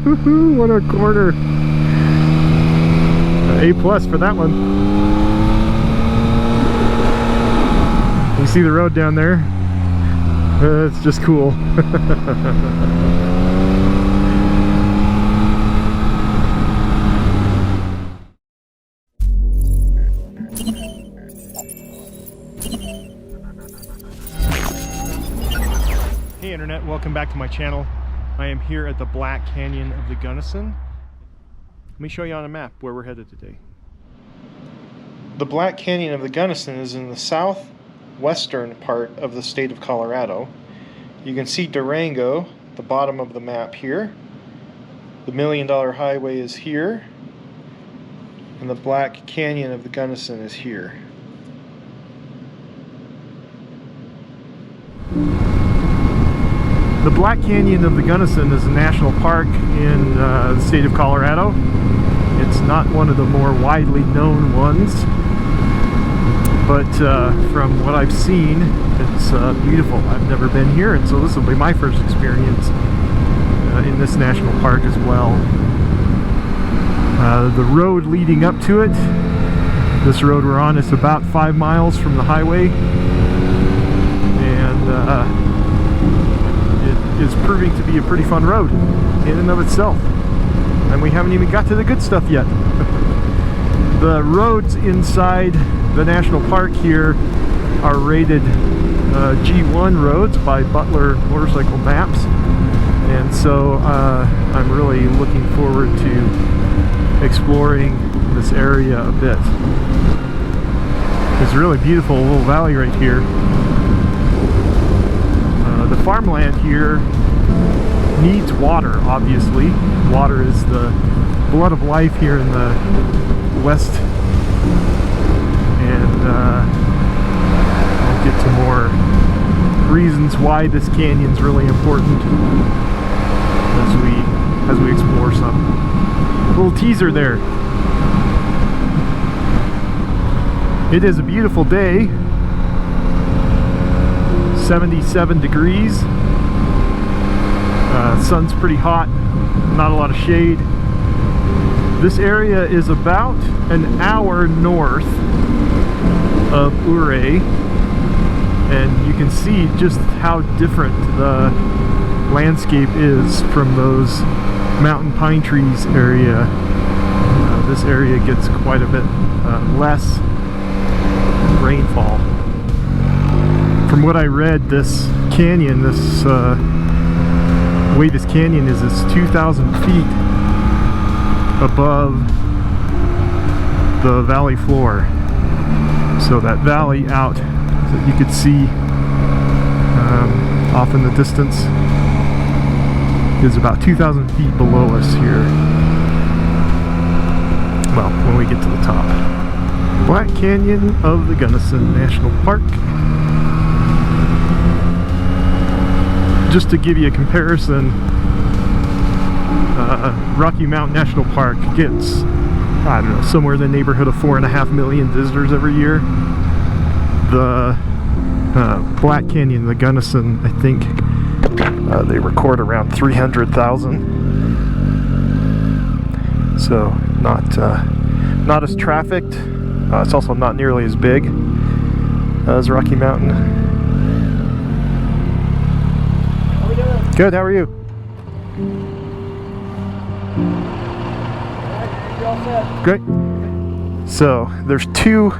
What a corner. A+ for that one. You see the road down there? It's just cool. Hey Internet, welcome back to my channel. I am here at the Black Canyon of the Gunnison. Let me show you on a map where we're headed today. The Black Canyon of the Gunnison is in the southwestern part of the state of Colorado. You can see Durango, the bottom of the map here. The $1 Million Highway is here. And the Black Canyon of the Gunnison is here. The Black Canyon of the Gunnison is a national park in the state of Colorado. It's not one of the more widely known ones, but from what I've seen, it's beautiful. I've never been here, and so this will be my first experience in this national park as well. The road leading up to it, this road we're on, is about 5 miles from the highway, and is proving to be a pretty fun road in and of itself, and we haven't even got to the good stuff yet. The roads inside the national park here are rated G1 roads by Butler Motorcycle Maps, and so I'm really looking forward to exploring this area a bit. It's a really beautiful little valley right here. The farmland here needs water, obviously. Water is the blood of life here in the west, and I'll get to more reasons why this canyon's really important as we explore some. Little teaser there. It is a beautiful day. 77 degrees. Sun's pretty hot, not a lot of shade. This area is about an hour north of Ouray, and you can see just how different the landscape is from those mountain pine trees area. This area gets quite a bit less rainfall. From what I read, this canyon, this way this canyon is 2,000 feet above the valley floor. So that valley out that you could see off in the distance is about 2,000 feet below us here. Well, when we get to the top. Black Canyon of the Gunnison National Park. Just to give you a comparison, Rocky Mountain National Park gets, I don't know, somewhere in the neighborhood of 4.5 million visitors every year. The Black Canyon, the Gunnison, I think they record around 300,000. So not as trafficked. It's also not nearly as big as Rocky Mountain. Good, how are you? Great. So, there's two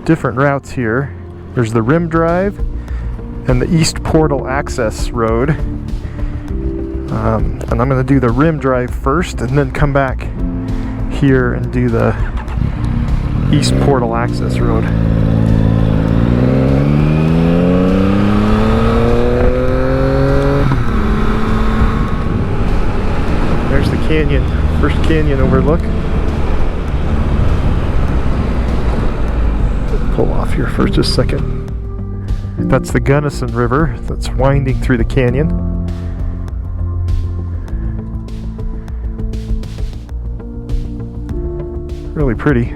different routes here. There's the Rim Drive and the East Portal Access Road. And I'm going to do the Rim Drive first and then come back here and do the East Portal Access Road. There's the canyon, first canyon overlook. Pull off here for just a second. That's the Gunnison River that's winding through the canyon. Really pretty.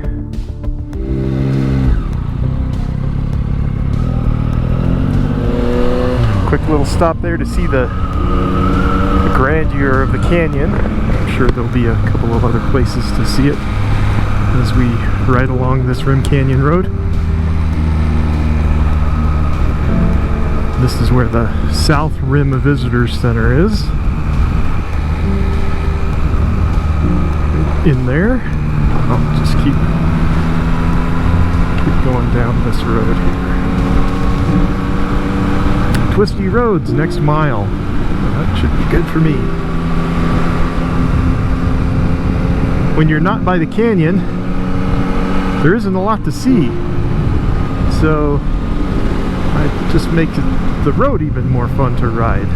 Quick little stop there to see the grandeur of the canyon. I'm sure there'll be a couple of other places to see it as we ride along this Rim Canyon Road. This is where the South Rim Visitor Center is. In there. I'll just keep going down this road here. Twisty roads, next mile. That should be good for me. When you're not by the canyon, there isn't a lot to see. So it just makes the road even more fun to ride.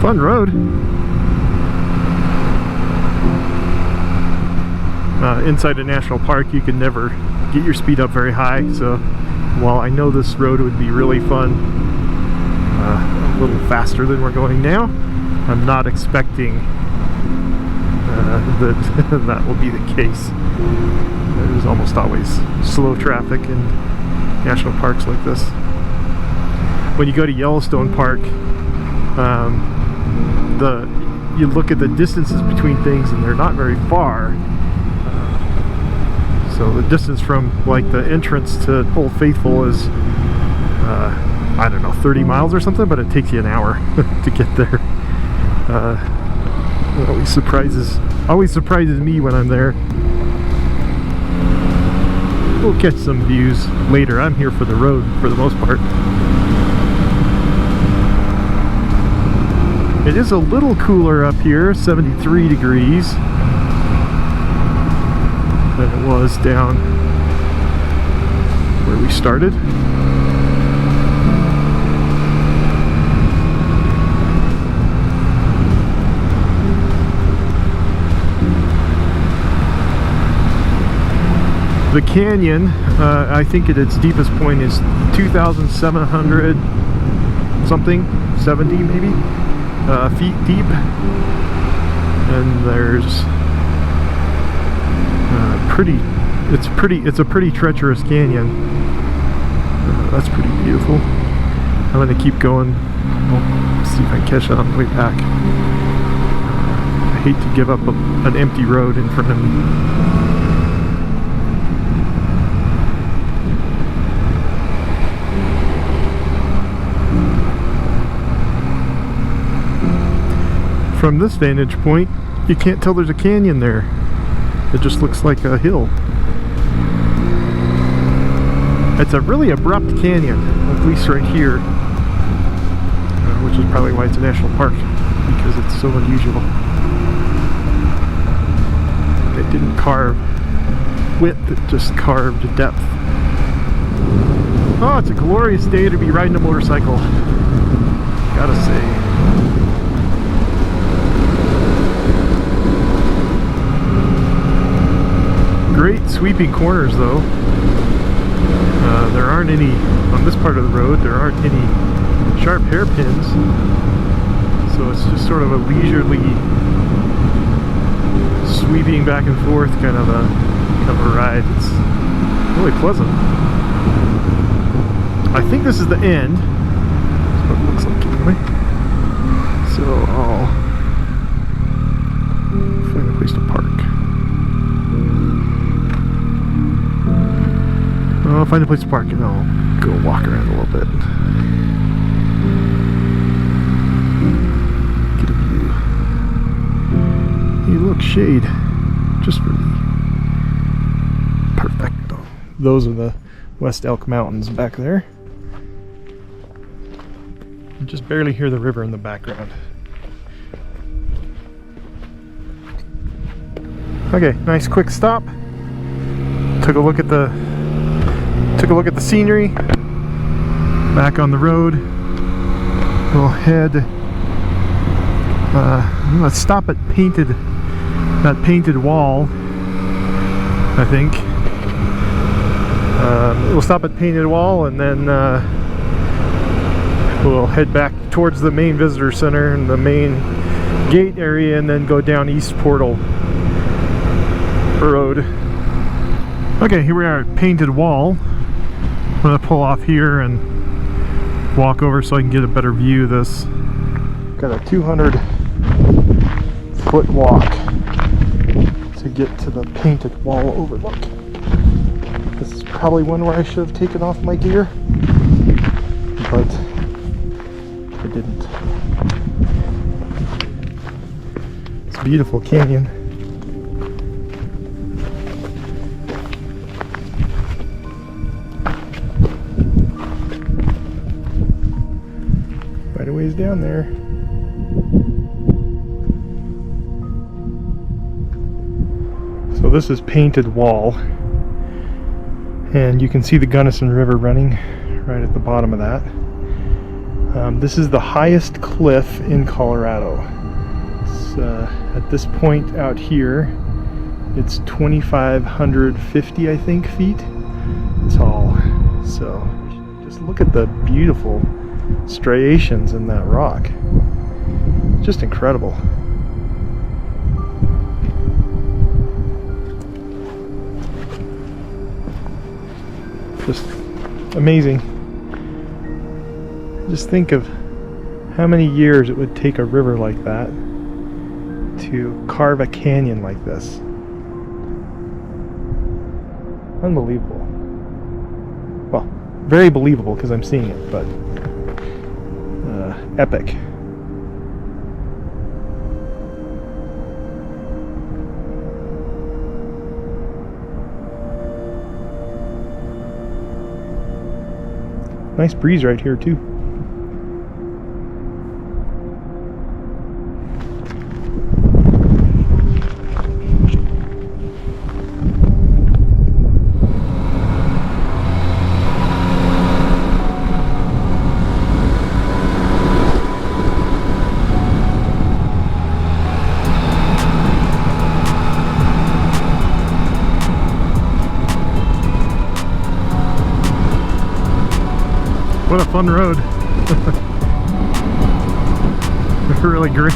Fun road. Inside a national park, you can never get your speed up very high, so while I know this road would be really fun, a little faster than we're going now, I'm not expecting that that will be the case. There's almost always slow traffic in national parks like this. When you go to Yellowstone Park, you look at the distances between things and they're not very far. So the distance from like the entrance to Old Faithful is I don't know, 30 miles or something, but it takes you an hour to get there. It always surprises me when I'm there. We'll catch some views later. I'm here for the road for the most part. It is a little cooler up here, 73 degrees, than it was down where we started. The canyon, I think at its deepest point is 2,700 something, 70 maybe, feet deep, and there's it's a pretty treacherous canyon. That's pretty beautiful. I'm going to keep going. We'll see if I can catch it on the way back. I hate to give up an empty road in front of me. From this vantage point, you can't tell there's a canyon there. It just looks like a hill. It's a really abrupt canyon, at least right here, which is probably why it's a national park, because it's so unusual. It didn't carve width, it just carved depth. Oh, it's a glorious day to be riding a motorcycle, gotta say. Great sweeping corners though. There aren't any, on this part of the road, there aren't any sharp hairpins. So it's just sort of a leisurely sweeping back and forth kind of a ride. It's really pleasant. I think this is the end. That's what it looks like anyway. So I'll find a place to park. I'll find a place to park and I'll go walk around a little bit. Get a view. Hey, look, shade. Just really perfecto. Those are the West Elk Mountains back there. You just barely hear the river in the background. Okay, nice quick stop. Took a look at the scenery. Back on the road. We'll head. Let's stop at that painted wall. I think. We'll stop at Painted Wall and then we'll head back towards the main visitor center and the main gate area and then go down East Portal. road. Okay, here we are at Painted Wall. I'm gonna pull off here and walk over so I can get a better view of this. Got a 200-foot walk to get to the Painted Wall overlook. This is probably one where I should have taken off my gear, but I didn't. It's a beautiful canyon. Quite a ways down there. So this is Painted Wall, and you can see the Gunnison River running right at the bottom of that. This is the highest cliff in Colorado. It's, at this point out here, it's 2,550, I think, feet tall. So just look at the beautiful striations in that rock. Just incredible. Just amazing. Just think of how many years it would take a river like that to carve a canyon like this. Unbelievable. Well, very believable because I'm seeing it, but epic. Nice breeze right here too. What a fun road. Really great.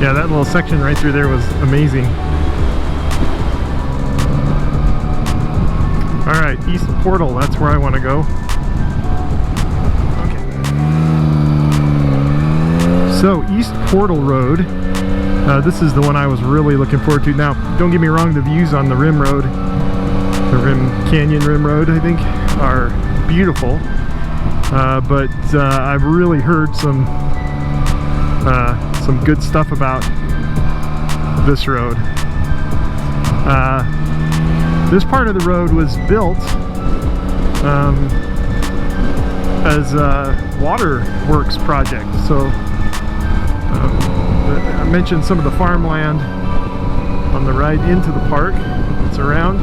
Yeah, that little section right through there was amazing. Alright, East Portal, that's where I want to go. Okay. So, East Portal Road, this is the one I was really looking forward to. Now, don't get me wrong, the views on the Rim Road, the Canyon Rim Road, I think, are beautiful. But I've really heard some good stuff about this road. This part of the road was built as a waterworks project. So I mentioned some of the farmland on the ride into the park. It's around.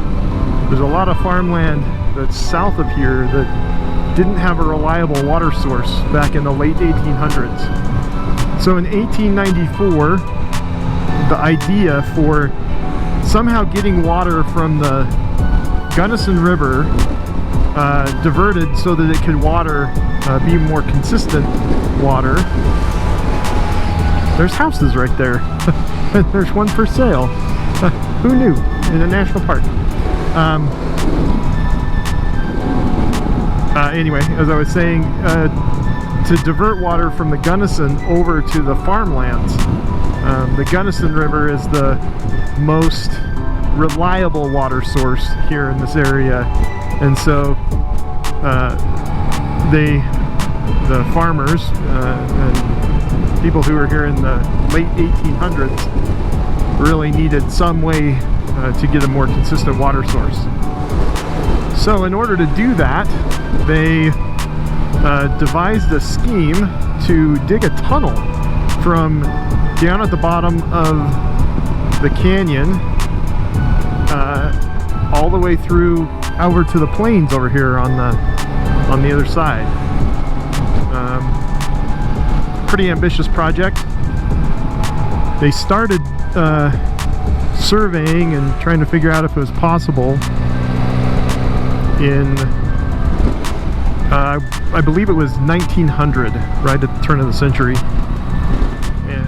There's a lot of farmland that's south of here that didn't have a reliable water source back in the late 1800s. So in 1894, the idea for somehow getting water from the Gunnison River diverted so that it could be more consistent water. There's houses right there. And there's one for sale. Who knew? In a national park. Anyway, as I was saying, to divert water from the Gunnison over to the farmlands, the Gunnison River is the most reliable water source here in this area, and so the farmers and people who were here in the late 1800s really needed some way to get a more consistent water source. So in order to do that, they devised a scheme to dig a tunnel from down at the bottom of the canyon all the way through over to the plains over here on the other side. Pretty ambitious project. They started surveying and trying to figure out if it was possible in I believe it was 1900, right at the turn of the century. And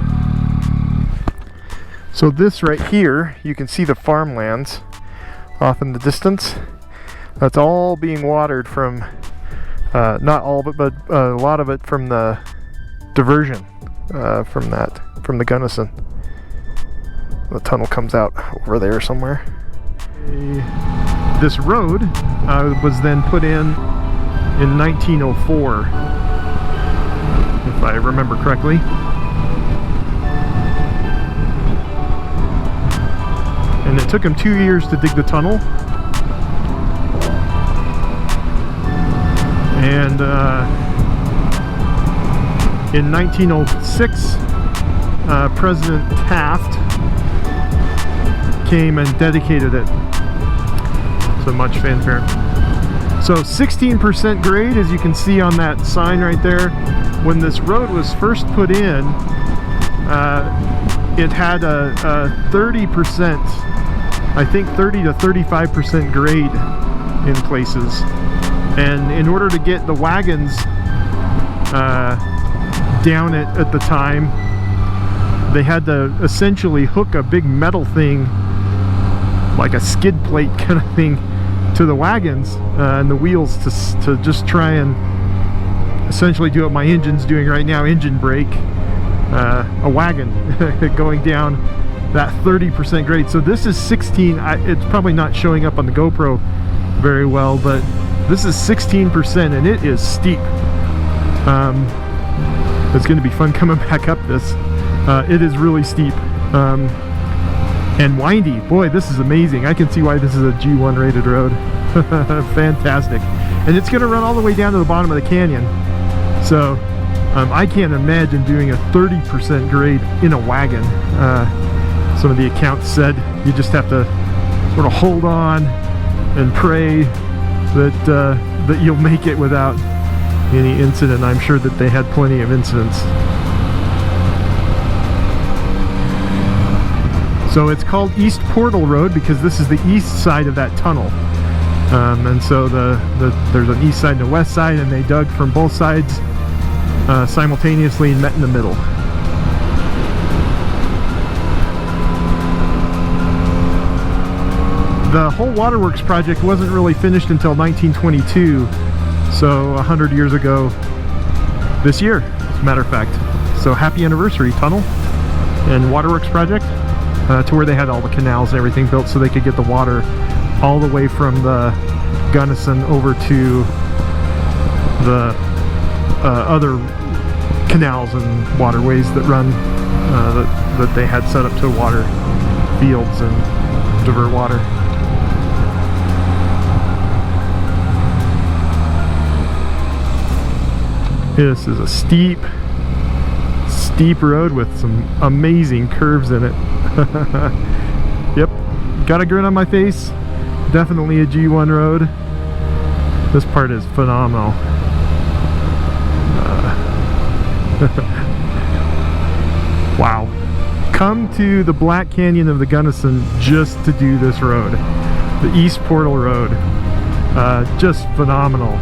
so this right here, you can see the farmlands off in the distance. That's all being watered from, not all of it, but a lot of it from the diversion from the Gunnison. The tunnel comes out over there somewhere. This road was then put in 1904, if I remember correctly. And it took him 2 years to dig the tunnel. And in 1906, President Taft came and dedicated it. So much fanfare. So 16% grade, as you can see on that sign right there. When this road was first put in, it had a 30%, I think 30 to 35% grade in places. And in order to get the wagons down it at the time, they had to essentially hook a big metal thing, like a skid plate kind of thing, to the wagons and the wheels to just try and essentially do what my engine's doing right now, engine brake a wagon going down that 30% grade. So this is 16. It's probably not showing up on the GoPro very well, but this is 16% and it is steep. It's going to be fun coming back up this. It is really steep and windy. Boy, this is amazing. I can see why this is a G1 rated road. Fantastic. And it's going to run all the way down to the bottom of the canyon. So I can't imagine doing a 30% grade in a wagon. Some of the accounts said you just have to sort of hold on and pray that you'll make it without any incident. I'm sure that they had plenty of incidents. So it's called East Portal Road because this is the east side of that tunnel. And so there's an east side and a west side, and they dug from both sides simultaneously and met in the middle. The whole waterworks project wasn't really finished until 1922, so 100 years ago this year, as a matter of fact. So happy anniversary, tunnel and waterworks project. To where they had all the canals and everything built so they could get the water all the way from the Gunnison over to the other canals and waterways that run that they had set up to water fields and divert water. This is a steep road with some amazing curves in it. Yep, got a grin on my face. Definitely a G1 road. This part is phenomenal. Wow. Come to the Black Canyon of the Gunnison just to do this road. The East Portal Road. Just phenomenal.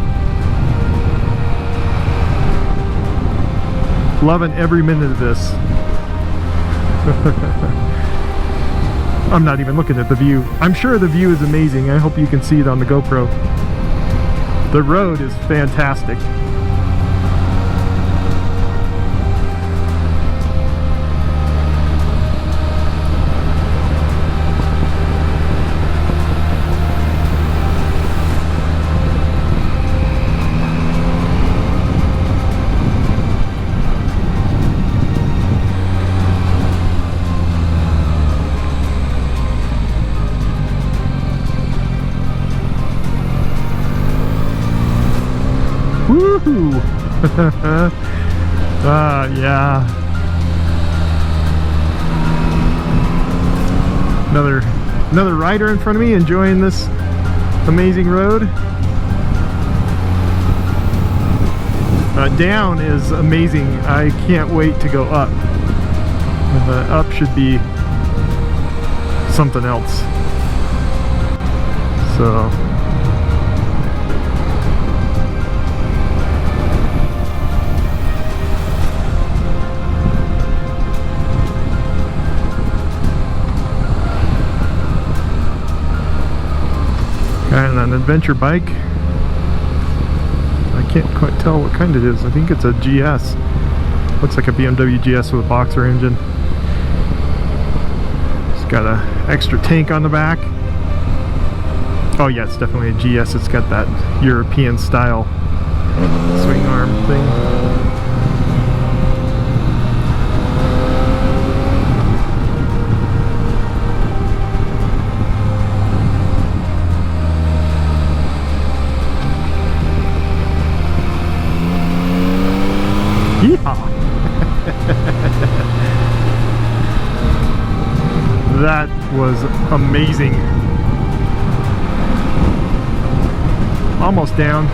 Loving every minute of this. I'm not even looking at the view. I'm sure the view is amazing. I hope you can see it on the GoPro. The road is fantastic. Woohoo! Yeah. Another rider in front of me enjoying this amazing road. Down is amazing. I can't wait to go up. Up should be something else. So and an adventure bike. I can't quite tell what kind it is. I think it's a GS. Looks like a BMW GS with a boxer engine. It's got an extra tank on the back. Oh yeah, it's definitely a GS. It's got that European style swing arm thing. Yeehaw! That was amazing. Almost down.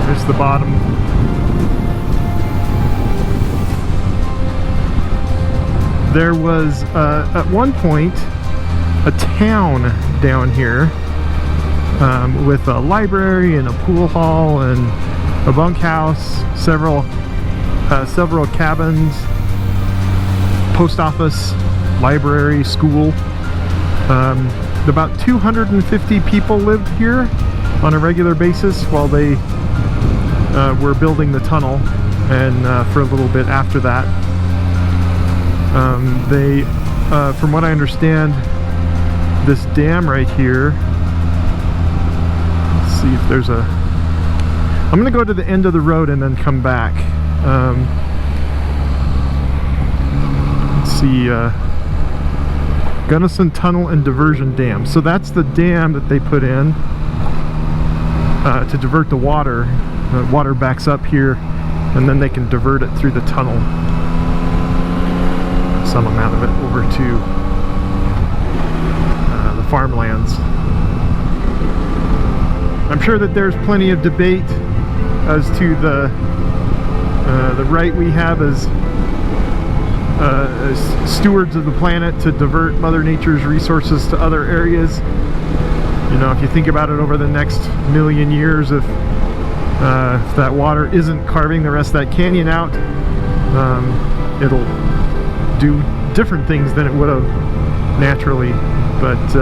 There's the bottom. There was at one point a town down here with a library and a pool hall and a bunkhouse, several cabins, post office, library, school. About 250 people lived here on a regular basis while they were building the tunnel, and for a little bit after that. They, from what I understand, this dam right here, let's see if there's a, I'm going to go to the end of the road and then come back. Let's see, Gunnison Tunnel and Diversion Dam. So that's the dam that they put in to divert the water. The water backs up here, and then they can divert it through the tunnel, some amount of it, over to the farmlands. I'm sure that there's plenty of debate as to the right we have as stewards of the planet to divert Mother Nature's resources to other areas. You know, if you think about it, over the next million years, if that water isn't carving the rest of that canyon out, it'll do different things than it would have naturally. But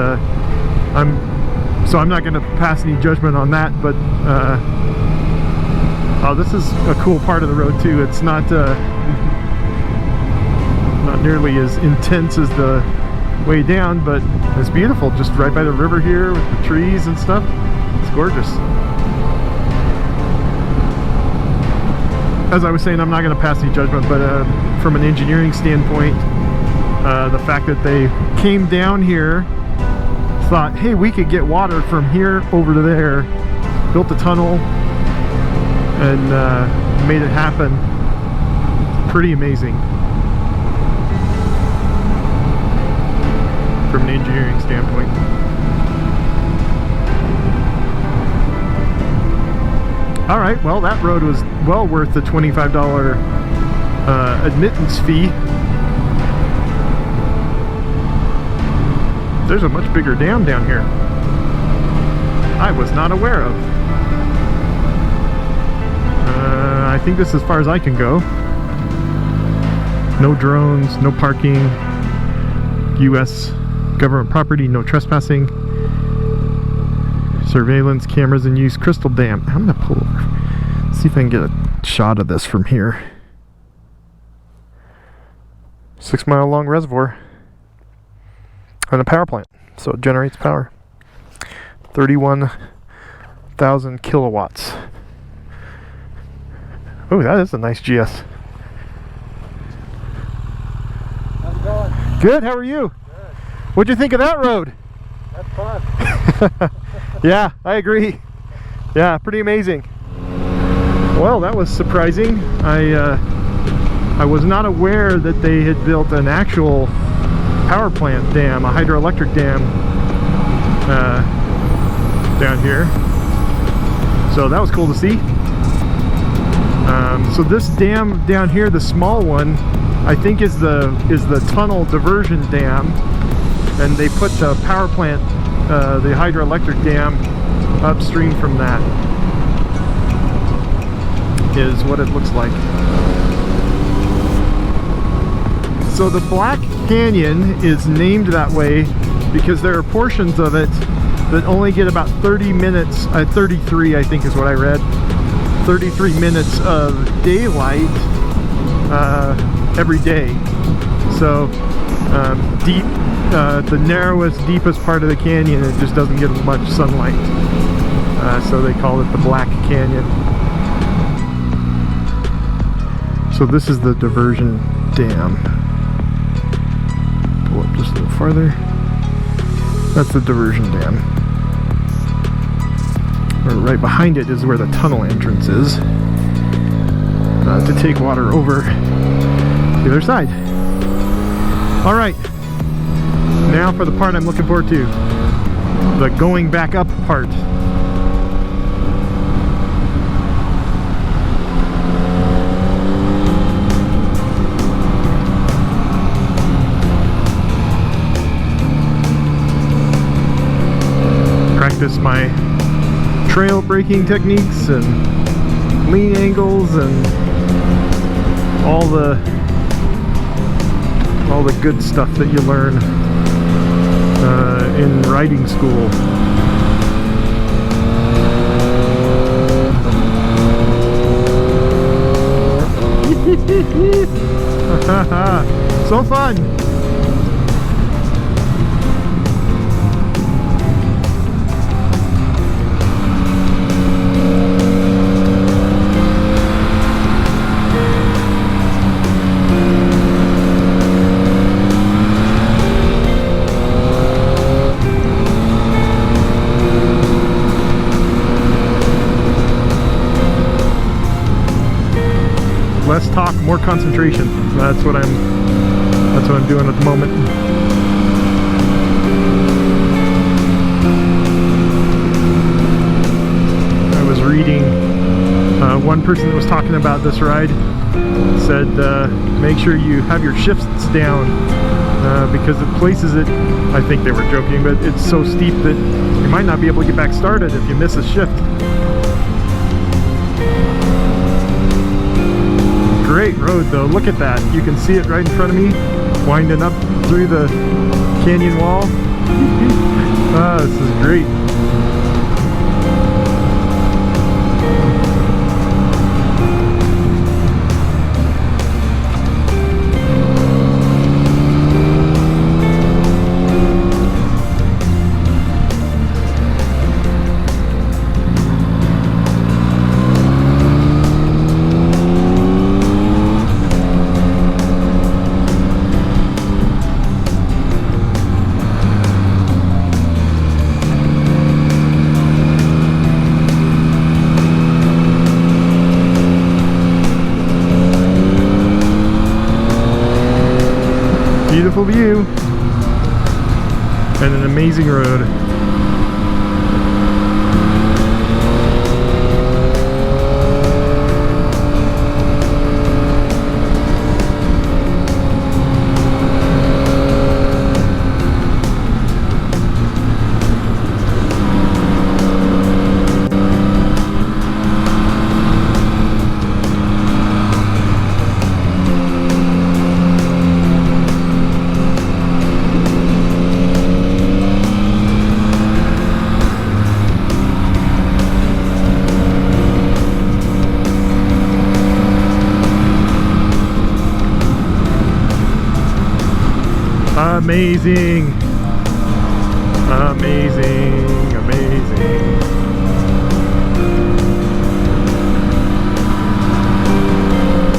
I'm not going to pass any judgment on that. But oh, this is a cool part of the road too. It's not nearly as intense as the way down, but it's beautiful. Just right by the river here with the trees and stuff. It's gorgeous. As I was saying, I'm not going to pass any judgment, but from an engineering standpoint, the fact that they came down here, thought, hey, we could get water from here over to there, built a tunnel, and made it happen. Pretty amazing from an engineering standpoint. Alright, well, that road was well worth the $25 admittance fee. There's a much bigger dam down here I was not aware of. I think this is as far as I can go. No drones, no parking, U.S. government property, no trespassing, surveillance cameras in use, Crystal Dam. I'm gonna pull over, see if I can get a shot of this from here. 6 mile long reservoir and a power plant, so it generates power. 31,000 kilowatts. Oh, that is a nice GS. How's it going? Good, how are you? Good. What'd you think of that road? That's fun. Yeah, I agree. Yeah, pretty amazing. Well, that was surprising. I was not aware that they had built an actual power plant dam, a hydroelectric dam down here. So that was cool to see. So this dam down here, the small one, I think is the tunnel diversion dam. and they put the power plant, the hydroelectric dam, upstream from that. Is what it looks like. So the Black Canyon is named that way because there are portions of it that only get about 30 minutes, 33 I think is what I read, 33 minutes of daylight every day. So deep, the narrowest, deepest part of the canyon, it just doesn't get much sunlight. So they call it the Black Canyon. So this is the diversion dam. Pull up just a little farther. That's the diversion dam. Right behind it is where the tunnel entrance is, to take water over the other side. All right, now for the part I'm looking forward to, the going back up part. Practice my trail braking techniques and lean angles and all the good stuff that you learn in riding school. So fun! Less talk, more concentration. That's what I'm doing at the moment. I was reading one person that was talking about this ride said make sure you have your shifts down because it places it, I think they were joking, but it's so steep that you might not be able to get back started if you miss a shift. Great road though, look at that. You can see it right in front of me, winding up through the canyon wall. This is great. Beautiful view and an amazing road. Amazing, amazing, amazing.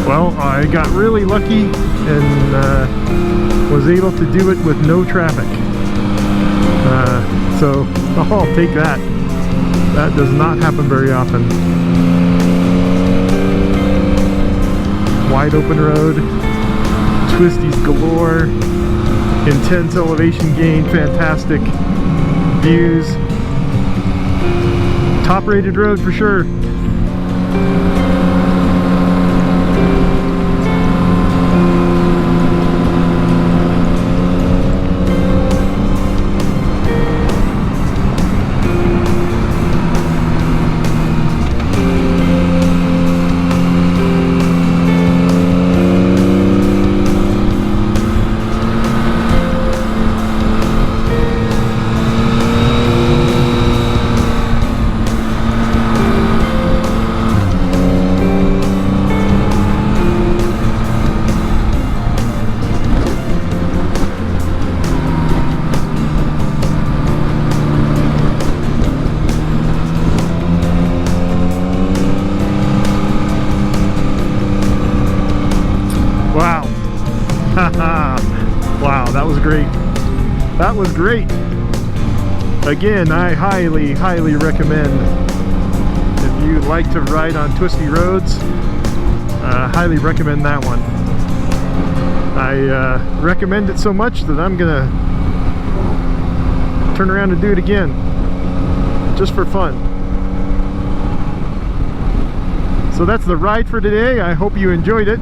Well, I got really lucky and was able to do it with no traffic. So I'll take that. That does not happen very often. Wide open road, twisties galore. Intense elevation gain, fantastic views. Top rated road for sure. That was great. Again, I highly recommend, if you like to ride on twisty roads, highly recommend that one. I recommend it so much that I'm gonna turn around and do it again, just for fun. So that's the ride for today. I hope you enjoyed it.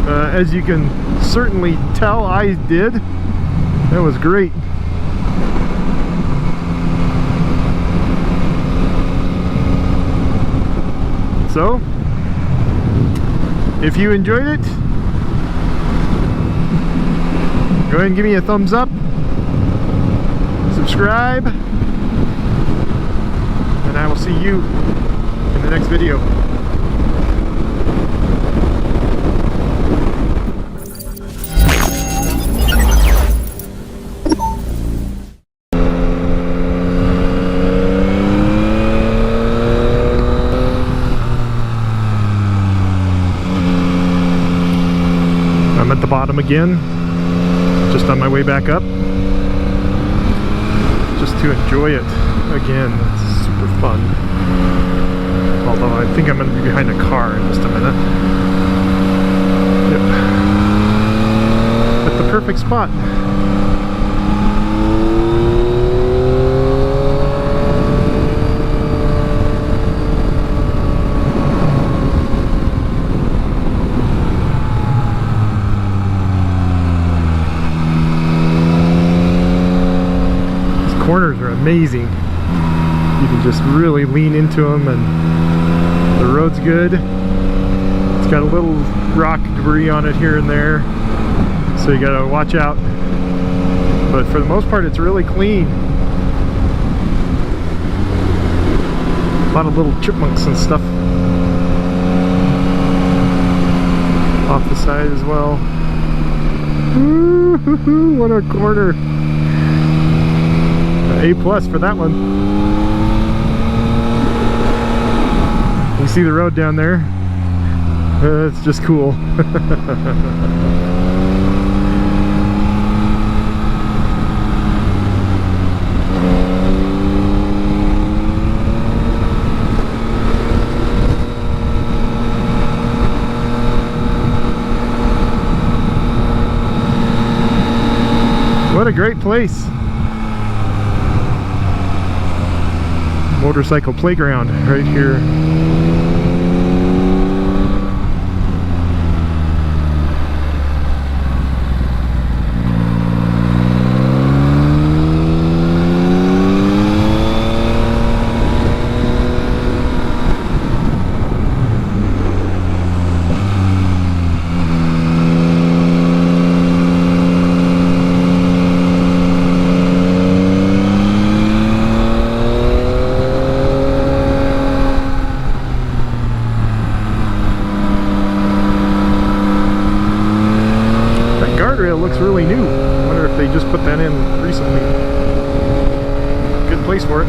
As you can certainly tell, I did. That was great. So, if you enjoyed it, go ahead and give me a thumbs up, subscribe, and I will see you in the next video. I'm at the bottom again, just on my way back up, just to enjoy it again. It's super fun. Although I think I'm going to be behind a car in just a minute. Yep. At the perfect spot. Corners are amazing. You can just really lean into them, and the road's good. It's got a little rock debris on it here and there, so you gotta watch out. But for the most part, it's really clean. A lot of little chipmunks and stuff off the side as well. Ooh, what a corner! A+ for that one. You see the road down there? It's just cool. What a great place. Motorcycle playground right here. Looks really new. I wonder if they just put that in recently. Good place for it.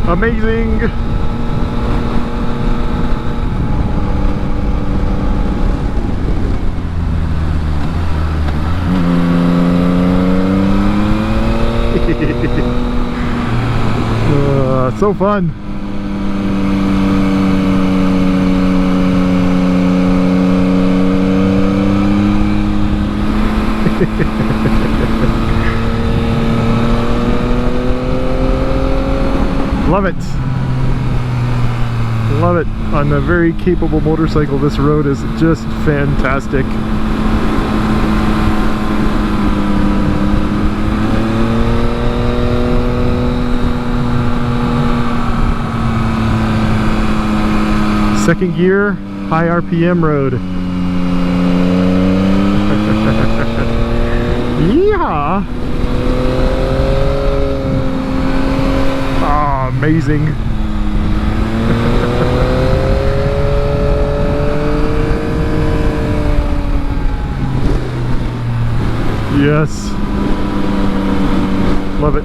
Amazing! So fun! Love it. Love it. On a very capable motorcycle, this road is just fantastic. Second gear, high RPM road. Yeehaw! Ah, amazing. Yes. Love it.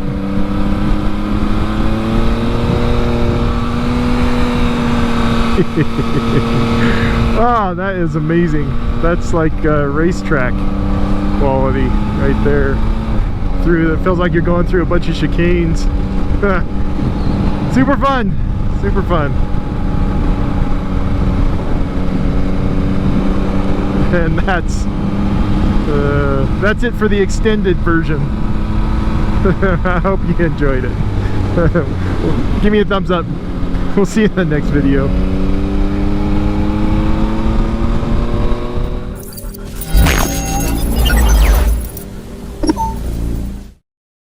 Ah, that is amazing. That's like racetrack quality right there. Through, it feels like you're going through a bunch of chicanes. Super fun. Super fun. And that's it for the extended version. I hope you enjoyed it. Give me a thumbs up. We'll see you in the next video.